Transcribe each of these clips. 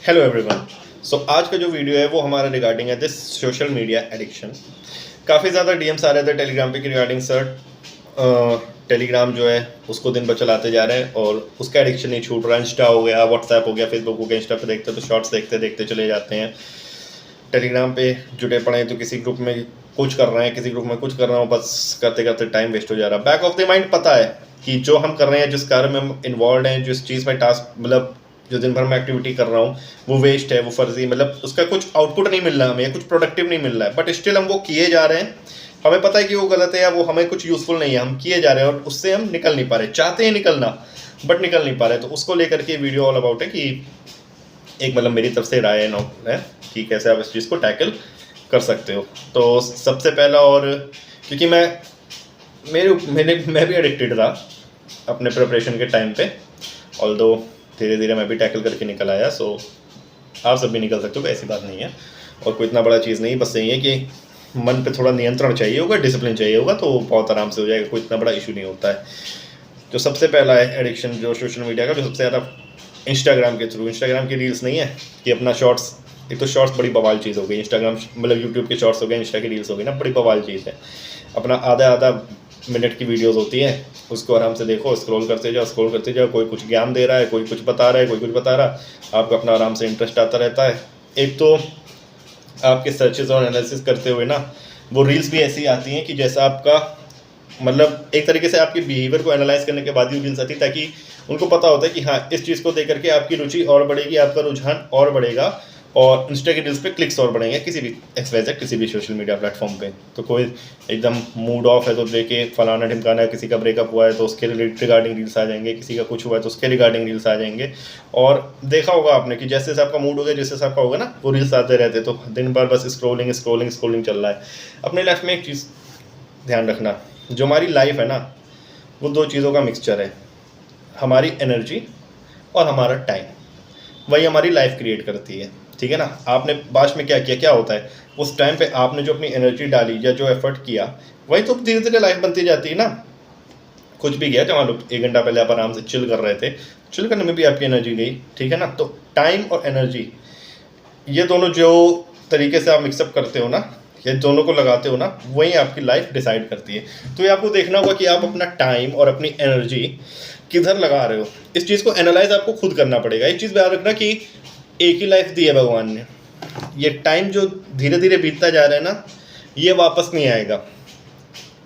Hello everyone. सो आज का जो वीडियो है वो हमारा रिगार्डिंग है दिस सोशल मीडिया एडिक्शन। काफ़ी ज़्यादा डीएम्स आ रहे थे टेलीग्राम पे कि रिगार्डिंग सर टेलीग्राम जो है उसको दिन भर चलाते जा रहे हैं और उसका एडिक्शन नहीं छूट रहा। इंस्टा हो गया, व्हाट्सएप हो गया, फेसबुक हो गया। इंस्टा पे देखते तो शॉर्ट्स देखते देखते चले जाते हैं, टेलीग्राम पे जुटे पड़े हैं तो किसी ग्रुप में कुछ कर रहे हैं, किसी ग्रुप में कुछ कर रहा हूँ, बस करते करते टाइम वेस्ट हो जा रहा है। बैक ऑफ द माइंड पता है कि जो हम कर रहे हैं, जिस कार्य में हम इन्वॉल्व हैं, जिस चीज़ में टास्क मतलब जो दिन भर में एक्टिविटी कर रहा हूँ वो वेस्ट है, वो फर्जी, मतलब उसका कुछ आउटपुट नहीं मिल रहा हमें, कुछ प्रोडक्टिव नहीं मिल रहा है, बट स्टिल हम वो किए जा रहे हैं। हमें पता है कि वो गलत है या वो हमें कुछ यूजफुल नहीं है, हम किए जा रहे हैं और उससे हम निकल नहीं पा रहे। चाहते हैं निकलना बट निकल नहीं पा रहे। तो उसको लेकर के वीडियो ऑल अबाउट है कि एक मतलब मेरी तरफ से राय है कि कैसे आप इस चीज़ को टैकल कर सकते हो। तो सबसे पहला, और क्योंकि मैं भी एडिक्टेड था अपने प्रिपरेशन के टाइम पे, ऑल्दो धीरे धीरे मैं भी टैकल करके निकल आया। सो आप सब भी निकल सकते हो, ऐसी बात नहीं है और कोई इतना बड़ा चीज़ नहीं। बस यही है कि मन पे थोड़ा नियंत्रण चाहिए होगा, डिसिप्लिन चाहिए होगा, तो बहुत आराम से हो जाएगा, कोई इतना बड़ा इशू नहीं होता है। जो सबसे पहला है एडिक्शन जो सोशल मीडिया का, जो सबसे ज़्यादा इंस्टाग्राम के थ्रू, इंस्टाग्राम की रील्स नहीं है कि अपना शॉर्ट्स, एक तो शॉर्ट्स बड़ी बवाल चीज़ हो गई। इंस्टाग्राम मतलब यूट्यूब के शॉर्ट्स हो गए, इंस्टा की रील्स हो गई ना, बड़ी बवाल चीज़ है। अपना आधा आधा मिनट की वीडियोस होती हैं, उसको आराम से देखो, स्क्रॉल करते जाओ। कोई कुछ ज्ञान दे रहा है, कोई कुछ बता रहा है, कोई कुछ बता रहा, आपको अपना आराम से इंटरेस्ट आता रहता है। एक तो आपके सर्चेज और एनालिसिस करते हुए ना वो रील्स भी ऐसी आती हैं कि जैसा आपका मतलब एक तरीके से आपके बिहेवियर को एनालाइज करने के बाद ही रील्स आती है, ताकि उनको पता होता है कि हाँ इस चीज़ को देख करके आपकी रुचि और बढ़ेगी, आपका रुझान और बढ़ेगा और इंस्टा के रील्स पे क्लिक्स और बढ़ेंगे किसी भी XYZ किसी भी सोशल मीडिया प्लेटफॉर्म पे। तो कोई एकदम मूड ऑफ है तो देखे फलाना ढिमकाना है, किसी का ब्रेकअप हुआ है तो उसके रिगार्डिंग रील्स आ जाएंगे, किसी का कुछ हुआ है तो उसके रिगार्डिंग रील्स आ जाएंगे। और देखा होगा आपने कि जैसे जैसे आपका मूड होगा, जैसे जैसे आपका होगा ना, वो रील्स आते रहते, तो दिन भर बस स्क्रोलिंग चल रहा है। अपने लाइफ में एक चीज़ ध्यान रखना, जो हमारी लाइफ है ना वो दो चीज़ों का मिक्सचर है, हमारी एनर्जी और हमारा टाइम, वही हमारी लाइफ क्रिएट करती है। ठीक है ना। आपने बाद में क्या किया, क्या होता है उस टाइम पे आपने जो अपनी एनर्जी डाली या जो एफर्ट किया, वही तो धीरे धीरे लाइफ बनती जाती है ना। कुछ भी किया, जहाँ लोग 1 घंटा पहले आप आराम से चिल कर रहे थे, चिल करने में भी आपकी एनर्जी गई। ठीक है ना। तो टाइम और एनर्जी, ये दोनों जो तरीके से आप मिक्सअप करते हो ना, ये दोनों को लगाते हो ना, वही आपकी लाइफ डिसाइड करती है। तो ये आपको देखना होगा कि आप अपना टाइम और अपनी एनर्जी किधर लगा रहे हो। इस चीज़ को एनालाइज आपको खुद करना पड़ेगा। एक चीज़ याद रखना कि एक ही लाइफ दी है भगवान ने, ये टाइम जो धीरे धीरे बीतता जा रहा है ना, ये वापस नहीं आएगा।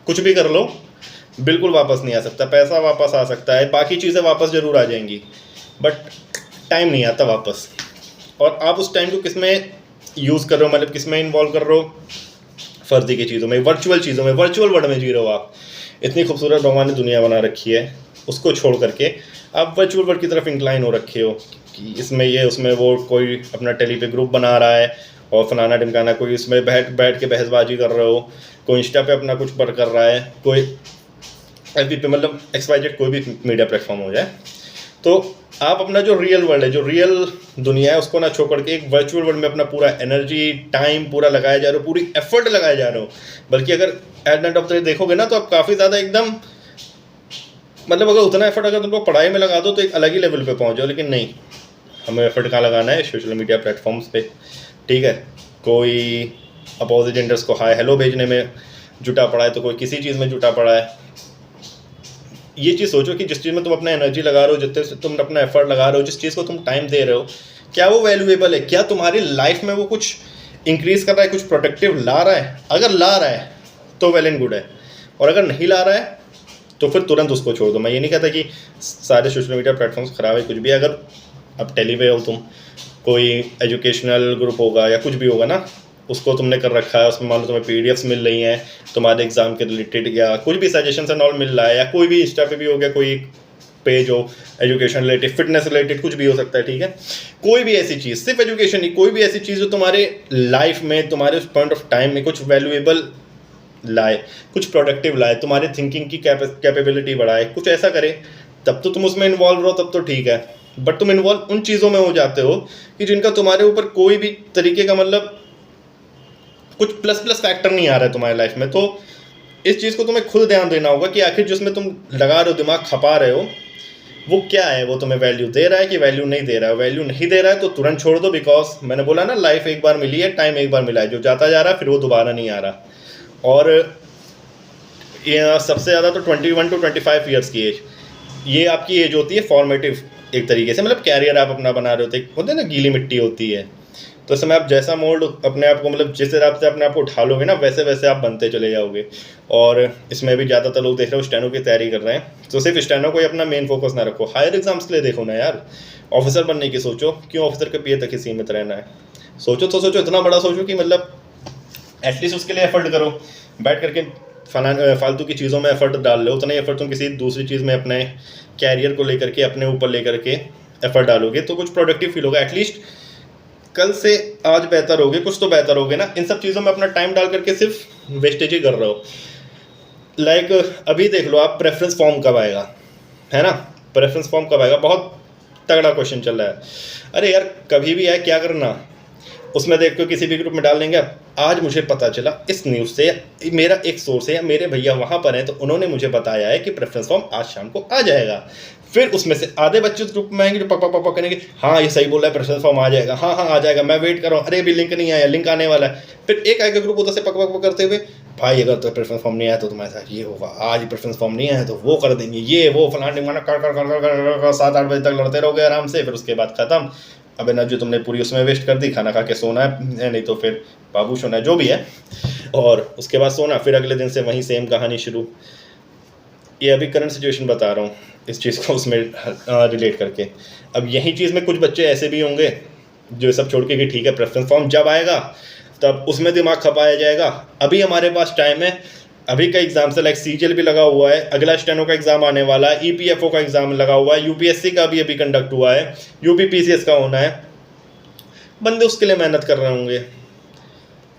कुछ भी कर लो बिल्कुल वापस नहीं आ सकता। पैसा वापस आ सकता है, बाकी चीज़ें वापस ज़रूर आ जाएंगी, बट टाइम नहीं आता वापस। और आप उस टाइम को किस में यूज़ कर रहे हो, मतलब किस में इन्वॉल्व कर रहे हो, फर्जी की चीज़ों में, वर्चुअल चीज़ों में, वर्चुअल वर्ल्ड में जी रहे हो आप। इतनी खूबसूरत भगवान ने दुनिया बना रखी है, उसको छोड़ करके आप वर्चुअल वर्ल्ड की तरफ इंक्लाइन हो रखे हो कि इसमें ये उसमें वो, कोई अपना टेली पे ग्रुप बना रहा है और फलाना ढिमकाना, कोई इसमें बैठ के बहसबाजी कर रहे हो, कोई इंस्टा पे अपना कुछ कर रहा है, कोई FB पे, मतलब XYZ कोई भी मीडिया प्लेटफॉर्म हो जाए। तो आप अपना जो रियल वर्ल्ड है, जो रियल दुनिया है, उसको ना छोड़ करके एक वर्चुअल वर्ल्ड में अपना पूरा एनर्जी टाइम पूरा लगाया जा रहे हो, पूरी एफर्ट लगाए जा रहे हो। बल्कि अगर at end of the day देखोगे ना, तो आप काफ़ी ज़्यादा एकदम, मतलब अगर उतना एफर्ट अगर तुमको पढ़ाई में लगा दो तो एक अलग ही लेवल पे पहुंच जाओ। लेकिन नहीं, हमें एफर्ट कहाँ लगाना है, सोशल मीडिया प्लेटफॉर्म्स पे। ठीक है। कोई अपोजिट जेंडर्स को हाय हेलो भेजने में जुटा पड़ा है, तो कोई किसी चीज़ में जुटा पड़ा है। ये चीज़ सोचो कि जिस चीज़ में तुम अपना एनर्जी लगा रहे हो, जितने से तुम अपना एफर्ट लगा रहे हो, जिस चीज़ को तुम टाइम दे रहे हो, क्या वो वैल्यूएबल है, क्या तुम्हारी लाइफ में वो कुछ इंक्रीज़ कर रहा है, कुछ प्रोडक्टिव ला रहा है। अगर ला रहा है तो वेल एंड गुड है, और अगर नहीं ला रहा है तो फिर तुरंत उसको छोड़ दो। मैं ये नहीं कहता कि सारे सोशल मीडिया प्लेटफॉर्म्स ख़राब है, कुछ भी। अगर अब टेली पे हो तुम, कोई एजुकेशनल ग्रुप होगा या कुछ भी होगा ना, उसको तुमने कर रखा है, उसमें मान लो तुम्हें PDFs मिल रही हैं तुम्हारे एग्जाम के रिलेटेड, या कुछ भी सजेशन एंड ऑल मिल रहा है, या कोई भी इंस्टा पे भी हो गया, कोई पेज हो एजुकेशन रिलेटेड, फिटनेस रिलेटेड, कुछ भी हो सकता है। ठीक है। कोई भी ऐसी चीज़, सिर्फ एजुकेशन नहीं, कोई भी ऐसी चीज़ जो तुम्हारे लाइफ में, तुम्हारे उस पॉइंट ऑफ टाइम में कुछ वैल्यूएबल लाए, कुछ प्रोडक्टिव लाए, तुम्हारे थिंकिंग की कैपेबिलिटी बढ़ाए, कुछ ऐसा करे, तब तो तुम उसमें इन्वॉल्व रहो, तब तो ठीक है। बट तुम इन्वॉल्व उन चीज़ों में हो जाते हो कि जिनका तुम्हारे ऊपर कोई भी तरीके का मतलब कुछ प्लस फैक्टर नहीं आ रहा है तुम्हारी लाइफ में। तो इस चीज़ को तुम्हें खुद ध्यान देना होगा कि आखिर जिसमें तुम लगा रहे हो, दिमाग खपा रहे हो, वो क्या है, वो तुम्हें वैल्यू दे रहा है कि वैल्यू नहीं दे रहा है। वैल्यू नहीं दे रहा है तो तुरंत छोड़ दो, बिकॉज मैंने बोला ना लाइफ एक बार मिली है, टाइम एक बार मिला है, जो जाता जा रहा है फिर वो दोबारा नहीं आ रहा। और ये सबसे ज़्यादा तो 21 to 25 ईयर्स की एज, ये आपकी एज होती है फॉर्मेटिव एक तरीके से, मतलब कैरियर आप अपना बना रहे होते हैं ना, गीली मिट्टी होती है। तो इस समय आप जैसा मोल्ड अपने आप को, मतलब जिस हिसाब से अपने आप को उठा लोगे ना, वैसे वैसे आप बनते चले जाओगे। और इसमें भी ज़्यादातर लोग देख रहे हो स्टेनो की तैयारी कर रहे हैं, तो सिर्फ स्टेनो को ही अपना मेन फोकस ना रखो, हायर एग्जाम्स के लिए देखो ना यार। ऑफिसर बनने की सोचो, क्यों ऑफिसर के पीए तक ही सीमित रहना है? सोचो तो सोचो, इतना बड़ा सोचो कि मतलब एटलीस्ट उसके लिए एफर्ट करो। बैठ करके फालतू की चीज़ों में एफर्ट डाल लो, उतना ही एफर्ट तुम किसी दूसरी चीज़ में अपने कैरियर को लेकर के, अपने ऊपर लेकर के एफर्ट डालोगे तो कुछ प्रोडक्टिव फील होगा। एटलीस्ट कल से आज बेहतर होगे, कुछ तो बेहतर होगे ना। इन सब चीज़ों में अपना टाइम डाल करके सिर्फ वेस्टेज ही कर रहे हो। लाइक अभी देख लो आप, प्रेफरेंस फॉर्म कब आएगा, है ना? प्रेफरेंस फॉर्म कब आएगा, बहुत तगड़ा क्वेश्चन चल रहा है। अरे यार कभी भी आए, क्या करना, उसमें देख के किसी भी ग्रुप में डाल देंगे, आज मुझे पता चला इस न्यूज़ से, मेरा एक सोर्स है या मेरे भैया वहाँ पर हैं तो उन्होंने मुझे बताया है कि प्रेफरेंस फॉर्म आज शाम को आ जाएगा। फिर उसमें से आधे बच्चे उस ग्रुप में आएंगे जो पापा पापा करेंगे, हाँ ये सही बोल रहा है, प्रेफरेंस फॉर्म आ जाएगा, हाँ हाँ आ जाएगा, मैं वेट कर रहा हूँ, अरे अभी लिंक नहीं आया, लिंक आने वाला है। फिर एक आएगा ग्रुप उधर से पक पक करते हुए, भाई अगर तो प्रेफरेंस फॉर्म नहीं आया तो तुम्हारे साथ ये होगा, आज प्रेफरेंस फॉर्म नहीं आया तो वो कर देंगे, ये वो फलाना टिमाना कर 7-8 बजे तक लड़ते रहोगे आराम से। फिर उसके बाद खत्म, अब एनर्जी तुमने पूरी उसमें वेस्ट कर दी, खाना खा के सोना है, नहीं तो फिर बाबू सोना है, जो भी है, और उसके बाद सोना, फिर अगले दिन से वहीं सेम कहानी शुरू। ये अभी करंट सिचुएशन बता रहा हूँ, इस चीज़ को उसमें रिलेट करके। अब यही चीज़ में कुछ बच्चे ऐसे भी होंगे जो सब छोड़ के कि ठीक है प्रेफरेंस फॉर्म जब आएगा तब उसमें दिमाग खपाया जाएगा, अभी हमारे पास टाइम है, अभी का एग्जाम से लाइक सीजीएल भी लगा हुआ है, अगला स्टेनो का एग्जाम आने वाला है, ईपीएफओ का एग्जाम लगा हुआ है, यूपीएससी का भी अभी कंडक्ट हुआ है, यूपीपीसीएस का होना है, बंदे उसके लिए मेहनत कर रहे होंगे।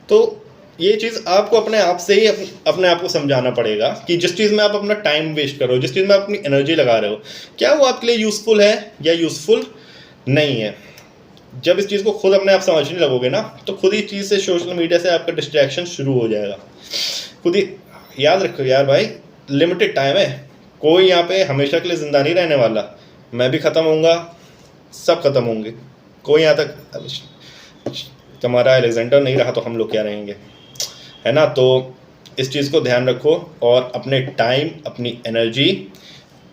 तो ये चीज़ आपको अपने आप से ही अपने आप को समझाना पड़ेगा कि जिस चीज़ में आप अपना टाइम वेस्ट कर रहे हो, जिस चीज़ में आप अपनी एनर्जी लगा रहे हो, क्या वो आपके लिए यूज़फुल है या यूज़फुल नहीं है। जब इस चीज़ को खुद अपने आप समझने लगोगे ना, तो खुद ही चीज़ से, सोशल मीडिया से आपका डिस्ट्रैक्शन शुरू हो जाएगा। खुद ही याद रखो यार भाई, लिमिटेड टाइम है, कोई यहाँ पे हमेशा के लिए ज़िंदा नहीं रहने वाला। मैं भी ख़त्म होऊंगा, सब ख़त्म होंगे, कोई यहाँ तक तुम्हारा अलेक्जेंडर नहीं रहा तो हम लोग क्या रहेंगे, है ना? तो इस चीज़ को ध्यान रखो और अपने टाइम, अपनी एनर्जी,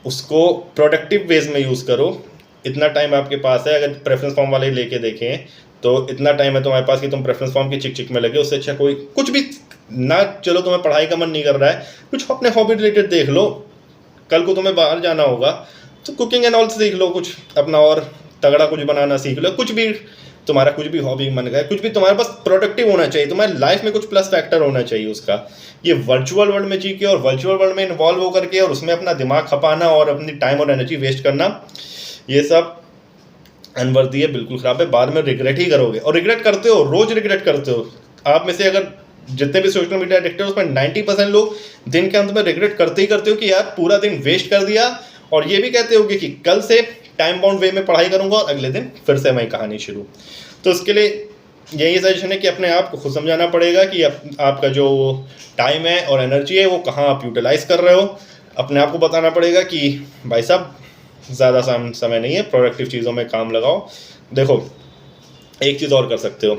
उसको प्रोडक्टिव वेज में यूज़ करो। इतना टाइम आपके पास है, अगर प्रेफरेंस फॉर्म वाले लेके देखें तो इतना टाइम है तुम्हारे पास कि तुम प्रेफरेंस फॉर्म की चिक चिक में लगे। उससे अच्छा कोई कुछ भी ना, चलो तुम्हें पढ़ाई का मन नहीं कर रहा है, कुछ अपने हॉबी रिलेटेड देख लो। कल को तुम्हें बाहर जाना होगा तो कुकिंग एंड ऑल सीख लो, कुछ अपना और तगड़ा कुछ बनाना सीख लो, कुछ भी तुम्हारा, कुछ भी हॉबी मन गया, कुछ भी तुम्हारे पास प्रोडक्टिव होना चाहिए, तुम्हारी लाइफ में कुछ प्लस फैक्टर होना चाहिए उसका। ये वर्चुअल वर्ल्ड में जी के और वर्चुअल वर्ल्ड में इन्वॉल्व होकर के और उसमें अपना दिमाग खपाना और अपनी टाइम और एनर्जी वेस्ट करना, ये सब अनवर्दी है, बिल्कुल ख़राब है। बाद में रिग्रेट ही करोगे और रिग्रेट करते हो, रोज़ रिग्रेट करते हो। आप में से अगर जितने भी सोशल मीडिया एडिक्टेड उसमें 90% लोग दिन के अंत में रिग्रेट करते ही करते हो कि यार पूरा दिन वेस्ट कर दिया, और ये भी कहते होगे कि कल से टाइम बाउंड वे में पढ़ाई करूंगा और अगले दिन फिर से वही कहानी शुरू। तो उसके लिए यही सजेशन है कि अपने आप को खुद समझाना पड़ेगा कि आपका जो टाइम है और एनर्जी है वो कहाँ आप यूटिलाइज कर रहे हो। अपने आप को बताना पड़ेगा कि भाई साहब ज़्यादा समय नहीं है, प्रोडक्टिव चीज़ों में काम लगाओ। देखो एक चीज़ और कर सकते हो,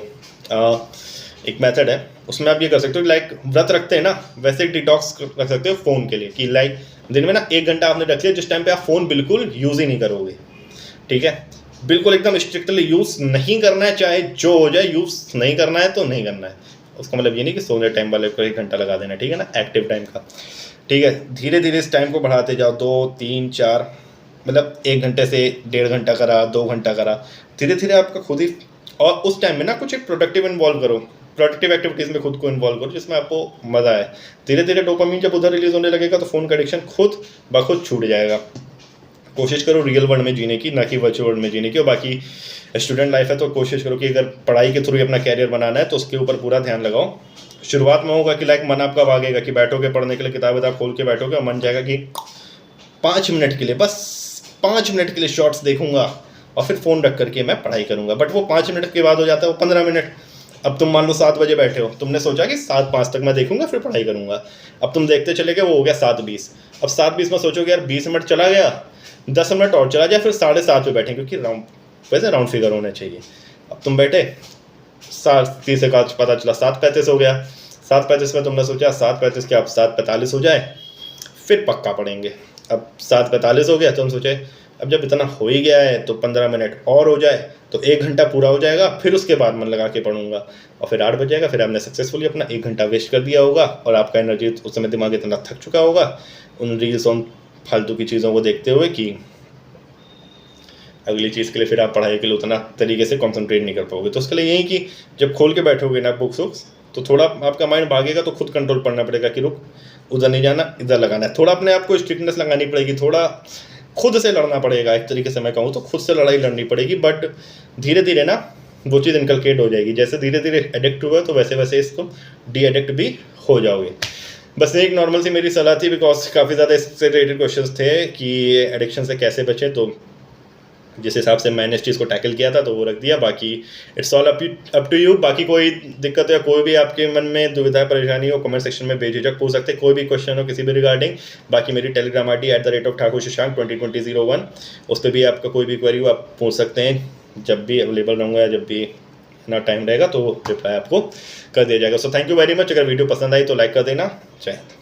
एक मेथड है, उसमें आप ये कर सकते हो, लाइक व्रत रखते हैं ना, वैसे एक डिटॉक्स रख सकते हो फ़ोन के लिए, कि लाइक दिन में ना 1 घंटा आपने रख लिया जिस टाइम पे आप फ़ोन बिल्कुल यूज़ ही नहीं करोगे। ठीक है, बिल्कुल एकदम स्ट्रिक्टली यूज़ नहीं करना है, चाहे जो हो जाए, यूज़ नहीं करना है तो नहीं करना है। उसका मतलब ये नहीं कि सोने टाइम वाले को 1 घंटा लगा देना, ठीक है ना, एक्टिव टाइम का। ठीक है, धीरे धीरे इस टाइम को बढ़ाते जाओ, 2, 3, 4, मतलब 1 घंटे से 1.5 घंटा करा, 2 घंटा करा, धीरे धीरे आपका खुद ही। और उस टाइम में ना कुछ एक प्रोडक्टिव इन्वॉल्व करो, प्रोडक्टिव एक्टिविटीज़ में खुद को इन्वॉल्व करो जिसमें आपको मज़ा आए। धीरे धीरे डोपामिन जब उधर रिलीज होने लगेगा तो फ़ोन का एडिक्शन खुद ब खुद छूट जाएगा। कोशिश करो रियल वर्ल्ड में जीने की, ना कि वर्चुअल वर्ल्ड में जीने की। और बाकी स्टूडेंट लाइफ है तो कोशिश करो कि अगर पढ़ाई के थ्रू ही अपना कैरियर बनाना है तो उसके ऊपर पूरा ध्यान लगाओ। शुरुआत में होगा कि लाइक मन आपका भागेगा कि बैठोगे पढ़ने के लिए, किताब खोल के बैठोगे और मन जाएगा कि 5 मिनट के लिए, बस 5 मिनट के लिए शॉर्ट्स देखूंगा और फिर फ़ोन रख करके मैं पढ़ाई करूंगा। बट वो 5 मिनट के बाद हो जाता है वो 15 मिनट। अब तुम मान लो 7 बजे बैठे हो, तुमने सोचा कि 7:05 तक मैं देखूंगा फिर पढ़ाई करूंगा। अब तुम देखते चले गए, वो हो गया 7:20। अब 7:20 में सोचोगे यार 20 मिनट चला गया, 10 मिनट और चला जाए, फिर 7:30 पे बैठें, क्योंकि वैसे राउंड फिगर होने चाहिए। अब तुम बैठे 7:30 का पता चला 7:35 हो गया, 7:35 में तुमने सोचा 7:35 के अब 7:45 हो जाए, फिर पक्का पढ़ेंगे। अब 7:45 हो गया तो हम सोचे अब जब इतना हो ही गया है तो 15 मिनट और हो जाए तो 1 घंटा पूरा हो जाएगा, फिर उसके बाद मन लगा के पढ़ूंगा, और फिर 8 बज जाएगा, फिर आपने सक्सेसफुली अपना 1 घंटा वेस्ट कर दिया होगा, और आपका एनर्जी उस समय दिमाग इतना थक चुका होगा उन रील्स और फालतू की चीज़ों को देखते हुए कि अगली चीज़ के लिए फिर आप पढ़ाई के लिए उतना तरीके से कॉन्सेंट्रेट नहीं कर पाओगे। तो उसके लिए यही कि जब खोल के बैठोगे ना बुक्स तो थोड़ा आपका माइंड भागेगा, तो खुद कंट्रोल करना पड़ेगा कि रुक, उधर नहीं जाना, इधर लगाना है। थोड़ा अपने आप को स्ट्रिक्टनेस लगानी पड़ेगी, थोड़ा खुद से लड़ना पड़ेगा। एक तरीके से मैं कहूँ तो खुद से लड़ाई लड़नी पड़ेगी, बट धीरे धीरे ना वो चीज़ इनकलकेट हो जाएगी। जैसे धीरे धीरे एडिक्ट हुआ तो वैसे वैसे इसको डी एडिक्ट भी हो जाओगे। बस एक नॉर्मल सी मेरी सलाह थी, बिकॉज काफ़ी ज़्यादा इससे रिलेटेड क्वेश्चंस थे कि एडिक्शन से कैसे बचें, तो जिस हिसाब से मैंने इस चीज़ को टैकल किया था तो वो रख दिया। बाकी it's all up to you. बाकी कोई दिक्कत या कोई भी आपके मन में दुविधा परेशानी हो, कमेंट सेक्शन में बेझिझक पूछ सकते, कोई भी क्वेश्चन हो किसी भी रिगार्डिंग। बाकी मेरी टेलीग्राम ID @ठाकुर-शशांक 202001, उस पर भी आपका कोई भी क्वेरी हो आप पूछ सकते हैं। जब भी अवेलेबल रहूँगा या जब भी ना टाइम रहेगा तो रिप्लाई आपको कर दिया जाएगा। So thank you very much. अगर वीडियो पसंद आई तो लाइक कर देना। जय हिंद।